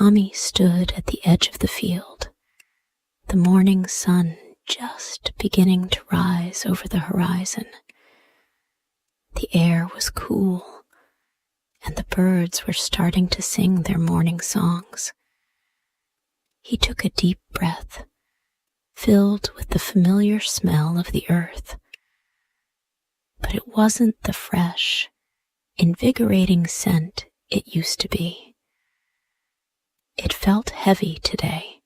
Tommy stood at the edge of the field, the morning sun just beginning to rise over the horizon. The air was cool, and the birds were starting to sing their morning songs. He took a deep breath, filled with the familiar smell of the earth. But it wasn't the fresh, invigorating scent it used to be. It felt heavy today,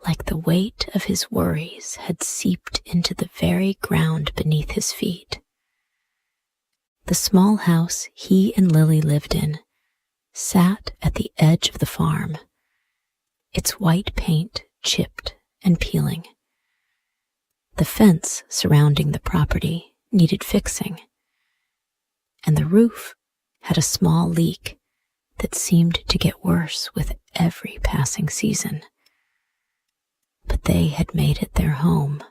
like the weight of his worries had seeped into the very ground beneath his feet. The small house he and Lily lived in sat at the edge of the farm, its white paint chipped and peeling. The fence surrounding the property needed fixing, and the roof had a small leak that seemed to get worse with every passing season. But they had made it their home,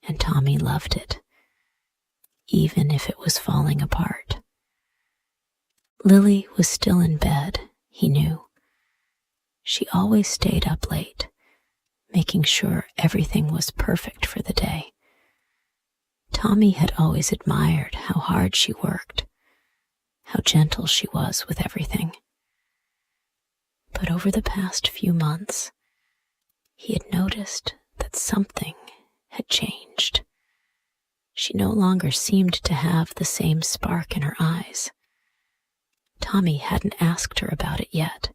and Tommy loved it, even if it was falling apart. Lily was still in bed, he knew. She always stayed up late, making sure everything was perfect for the day. Tommy had always admired how hard she worked, how gentle she was with everything. But over the past few months, he had noticed that something had changed. She no longer seemed to have the same spark in her eyes. Tommy hadn't asked her about it yet,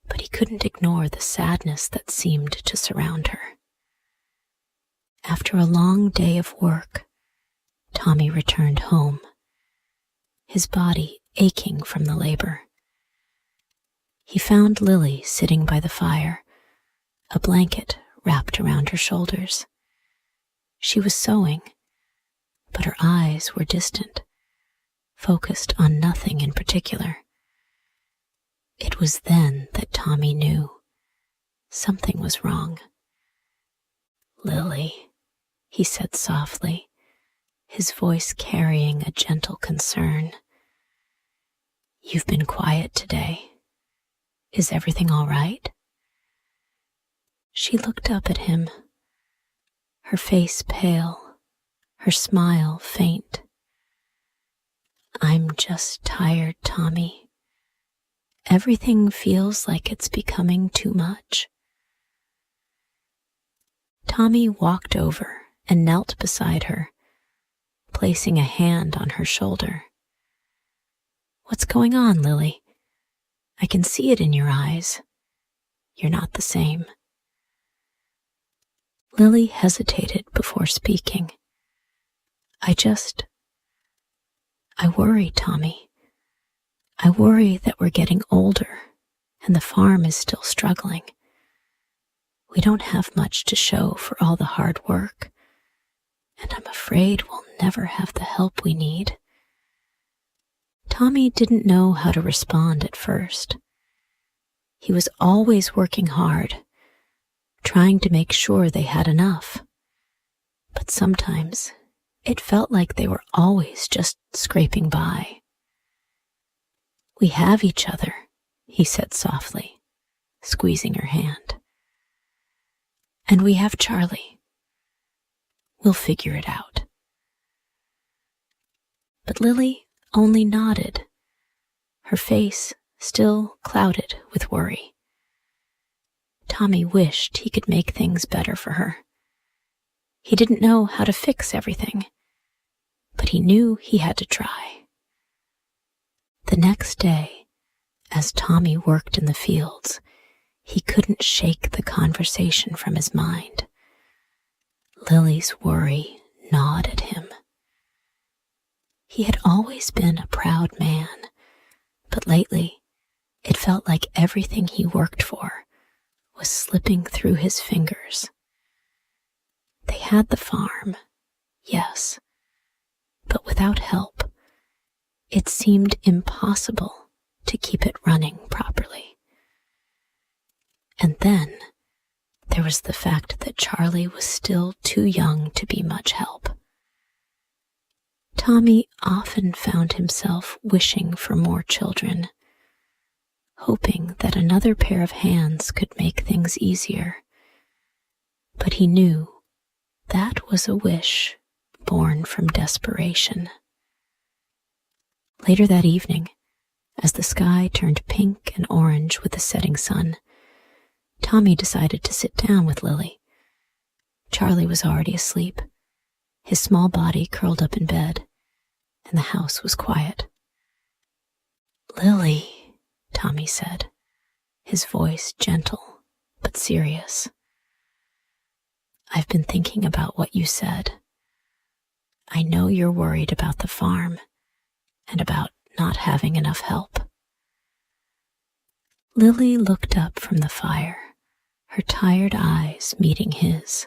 but he couldn't ignore the sadness that seemed to surround her. After a long day of work, Tommy returned home, his body aching from the labor. He found Lily sitting by the fire, a blanket wrapped around her shoulders. She was sewing, but her eyes were distant, focused on nothing in particular. It was then that Tommy knew something was wrong. "Lily," he said softly, his voice carrying a gentle concern. "You've been quiet today. Is everything all right?" She looked up at him, her face pale, her smile faint. "I'm just tired, Tommy. Everything feels like it's becoming too much." Tommy walked over and knelt beside her, placing a hand on her shoulder. "What's going on, Lily? I can see it in your eyes. You're not the same." Lily hesitated before speaking. I worry, Tommy. I worry that we're getting older and the farm is still struggling. We don't have much to show for all the hard work, and I'm afraid we'll never have the help we need." Tommy didn't know how to respond at first. He was always working hard, trying to make sure they had enough. But sometimes it felt like they were always just scraping by. "We have each other," he said softly, squeezing her hand. "And we have Charlie. We'll figure it out." But Lily only nodded, her face still clouded with worry. Tommy wished he could make things better for her. He didn't know how to fix everything, but he knew he had to try. The next day, as Tommy worked in the fields, he couldn't shake the conversation from his mind. Lily's worry gnawed at him. He had always been a proud man, but lately it felt like everything he worked for was slipping through his fingers. They had the farm, yes, but without help, it seemed impossible to keep it running properly. And then there was the fact that Charlie was still too young to be much help. Tommy often found himself wishing for more children, hoping that another pair of hands could make things easier. But he knew that was a wish born from desperation. Later that evening, as the sky turned pink and orange with the setting sun, Tommy decided to sit down with Lily. Charlie was already asleep, his small body curled up in bed, and the house was quiet. "Lily," Tommy said, his voice gentle but serious. "I've been thinking about what you said. I know you're worried about the farm and about not having enough help." Lily looked up from the fire, her tired eyes meeting his.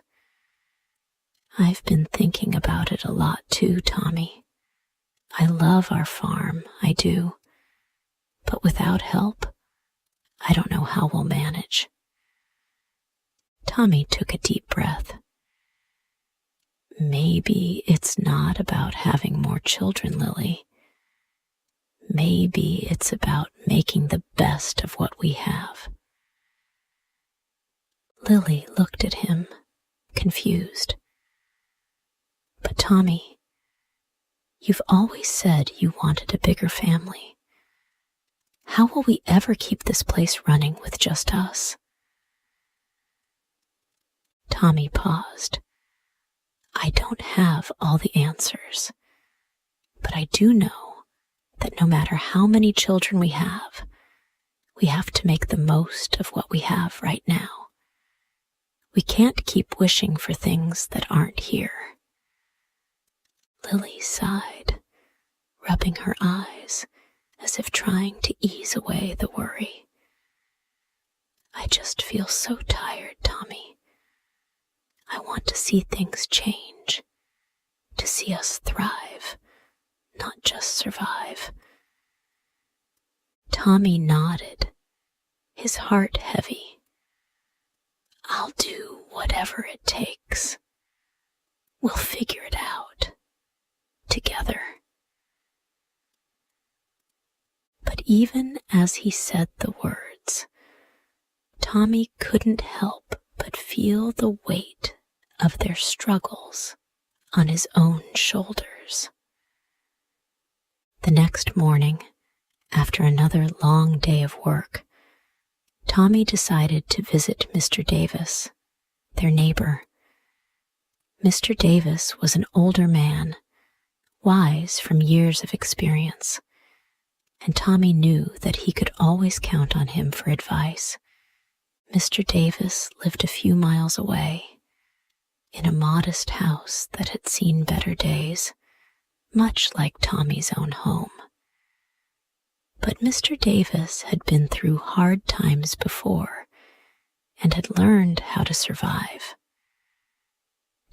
"I've been thinking about it a lot too, Tommy. I love our farm, I do. But without help, I don't know how we'll manage." Tommy took a deep breath. "Maybe it's not about having more children, Lily. Maybe it's about making the best of what we have." Lily looked at him, confused. "But Tommy, you've always said you wanted a bigger family. How will we ever keep this place running with just us?" Tommy paused. "I don't have all the answers, but I do know that no matter how many children we have to make the most of what we have right now. We can't keep wishing for things that aren't here." Lily sighed, rubbing her eyes as if trying to ease away the worry. "I just feel so tired, Tommy. I want to see things change, to see us thrive, not just survive." Tommy nodded, his heart heavy. "I'll do whatever it takes. We'll figure it out, together." But even as he said the words, Tommy couldn't help but feel the weight of their struggles on his own shoulders. The next morning, after another long day of work, Tommy decided to visit Mr. Davis, their neighbor. Mr. Davis was an older man, wise from years of experience, and Tommy knew that he could always count on him for advice. Mr. Davis lived a few miles away, in a modest house that had seen better days, much like Tommy's own home. But Mr. Davis had been through hard times before and had learned how to survive.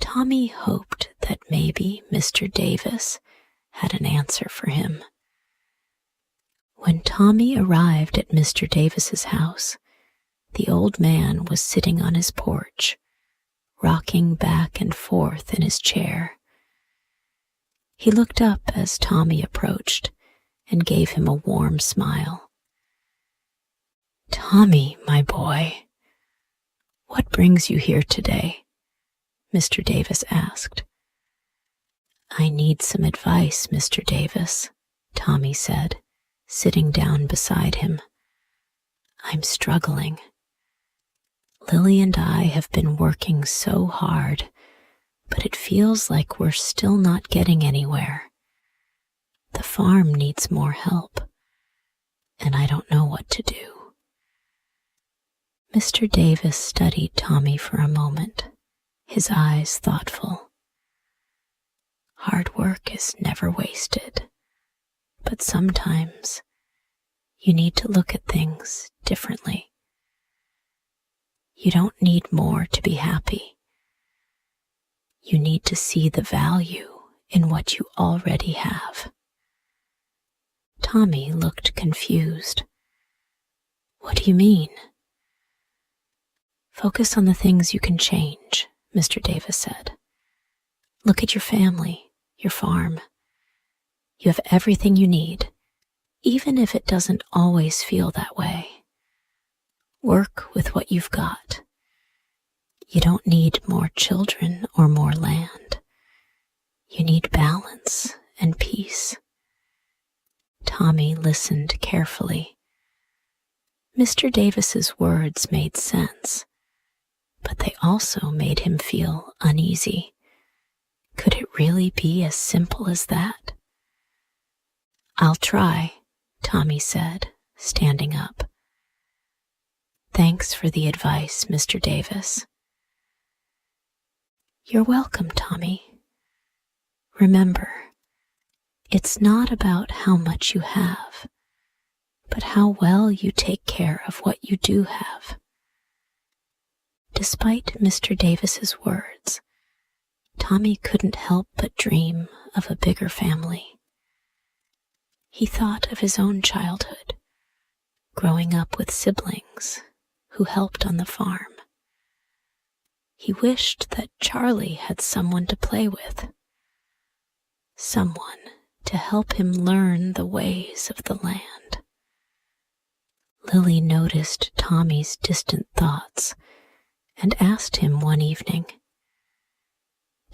Tommy hoped that maybe Mr. Davis had an answer for him. When Tommy arrived at Mr. Davis's house, the old man was sitting on his porch, rocking back and forth in his chair. He looked up as Tommy approached and gave him a warm smile. "Tommy, my boy, what brings you here today?" Mr. Davis asked. "I need some advice, Mr. Davis," Tommy said, sitting down beside him. "I'm struggling. Lily and I have been working so hard, but it feels like we're still not getting anywhere. The farm needs more help, and I don't know what to do." Mr. Davis studied Tommy for a moment, his eyes thoughtful. "Hard work is never wasted, but sometimes you need to look at things differently. You don't need more to be happy. You need to see the value in what you already have." Tommy looked confused. "What do you mean?" "Focus on the things you can change," Mr. Davis said. "Look at your family, your farm. You have everything you need, even if it doesn't always feel that way." Work with what you've got. You don't need more children or more land. You need balance and peace. Tommy listened carefully. Mr. Davis's words made sense, but they also made him feel uneasy. Could it really be as simple as that? "I'll try," Tommy said, standing up. "Thanks for the advice, Mr. Davis." "You're welcome, Tommy. Remember, it's not about how much you have, but how well you take care of what you do have." Despite Mr. Davis's words, Tommy couldn't help but dream of a bigger family. He thought of his own childhood, growing up with siblings who helped on the farm. He wished that Charlie had someone to play with, someone to help him learn the ways of the land. Lily noticed Tommy's distant thoughts and asked him one evening,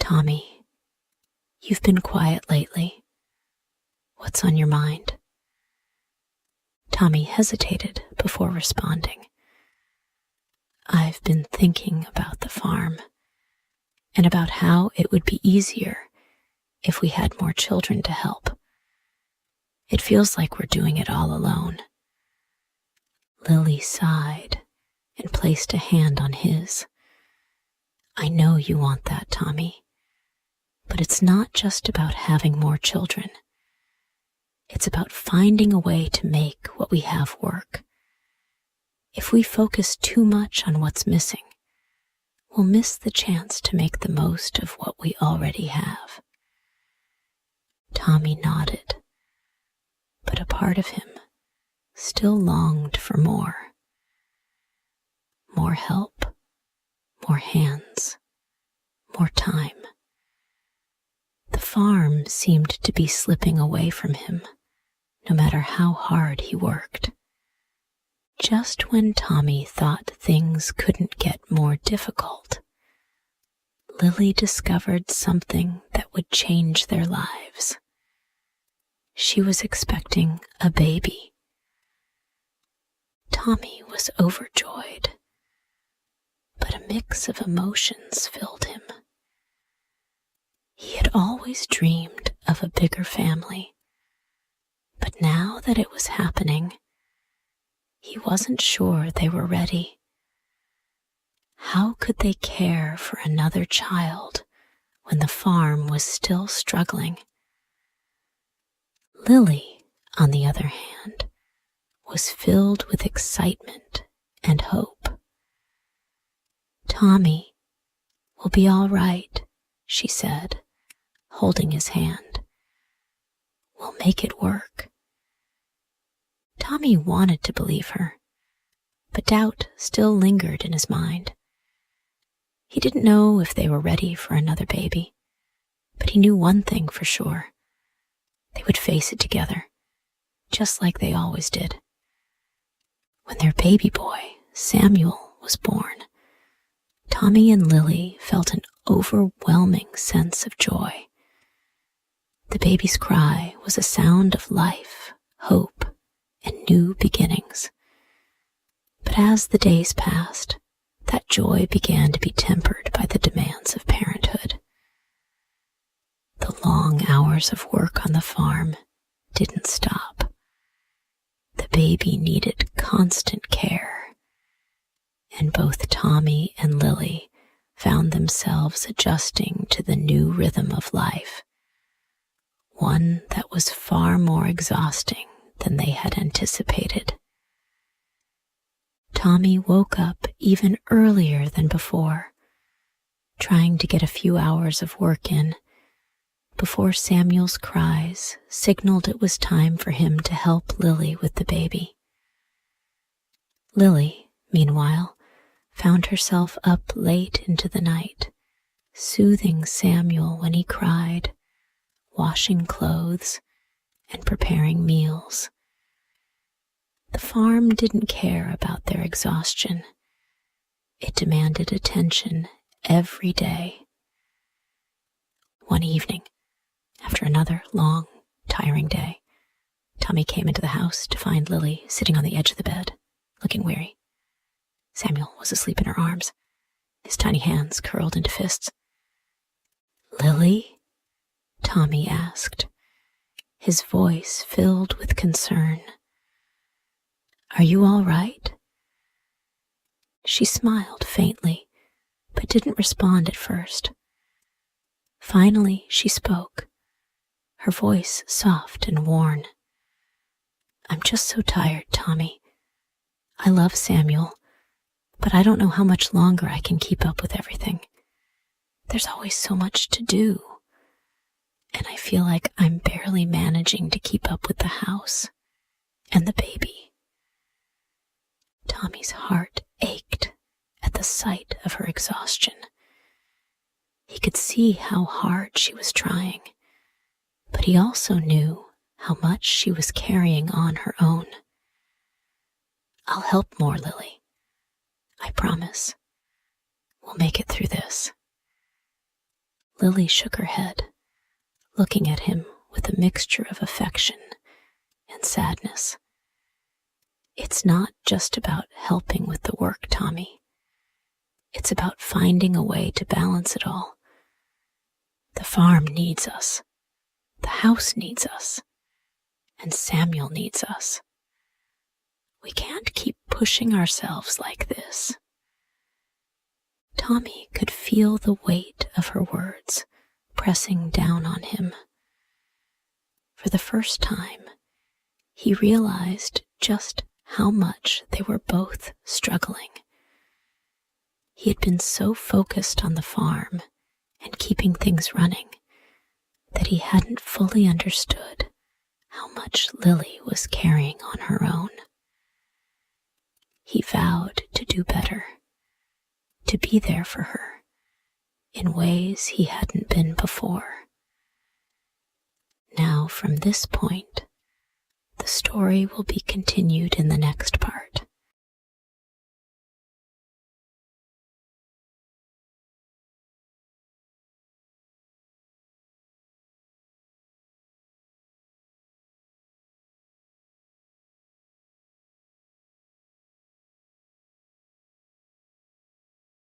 "Tommy, you've been quiet lately. What's on your mind?" Tommy hesitated before responding. "I've been thinking about the farm and about how it would be easier if we had more children to help. It feels like we're doing it all alone." Lily sighed and placed a hand on his. "I know you want that, Tommy, but it's not just about having more children. It's about finding a way to make what we have work. If we focus too much on what's missing, we'll miss the chance to make the most of what we already have." Tommy nodded, but a part of him still longed for more. More help, more hands, more time. The farm seemed to be slipping away from him, no matter how hard he worked. Just when Tommy thought things couldn't get more difficult, Lily discovered something that would change their lives. She was expecting a baby. Tommy was overjoyed, but a mix of emotions filled him. He had always dreamed of a bigger family, but now that it was happening, he wasn't sure they were ready. How could they care for another child when the farm was still struggling? Lily, on the other hand, was filled with excitement and hope. "Tommy, we'll be all right," she said, holding his hand. "We'll make it work." Tommy wanted to believe her, but doubt still lingered in his mind. He didn't know if they were ready for another baby, but he knew one thing for sure. They would face it together, just like they always did. When their baby boy, Samuel, was born, Tommy and Lily felt an overwhelming sense of joy. The baby's cry was a sound of life, hope, and new beginnings. But as the days passed, that joy began to be tempered by the demands of parenthood. The long hours of work on the farm didn't stop. The baby needed constant care, and both Tommy and Lily found themselves adjusting to the new rhythm of life, one that was far more exhausting than they had anticipated. Tommy woke up even earlier than before, trying to get a few hours of work in before Samuel's cries signaled it was time for him to help Lily with the baby. Lily, meanwhile, found herself up late into the night, soothing Samuel when he cried, washing clothes, and preparing meals. The farm didn't care about their exhaustion. It demanded attention every day. One evening, after another long, tiring day, Tommy came into the house to find Lily sitting on the edge of the bed, looking weary. Samuel was asleep in her arms, his tiny hands curled into fists. "Lily?" Tommy asked, his voice filled with concern. "Are you all right?" She smiled faintly, but didn't respond at first. Finally, she spoke, her voice soft and worn. "I'm just so tired, Tommy. I love Samuel, but I don't know how much longer I can keep up with everything. There's always so much to do, and I feel like I'm barely managing to keep up with the house and the baby." Tommy's heart ached at the sight of her exhaustion. He could see how hard she was trying, but he also knew how much she was carrying on her own. "I'll help more, Lily. I promise. We'll make it through this." Lily shook her head, looking at him with a mixture of affection and sadness. "It's not just about helping with the work, Tommy. It's about finding a way to balance it all. The farm needs us, the house needs us, and Samuel needs us. We can't keep pushing ourselves like this." Tommy could feel the weight of her words pressing down on him. For the first time, he realized just how much they were both struggling. He had been so focused on the farm and keeping things running that he hadn't fully understood how much Lily was carrying on her own. He vowed to do better, to be there for her in ways he hadn't been before. Now, from this point, the story will be continued in the next part.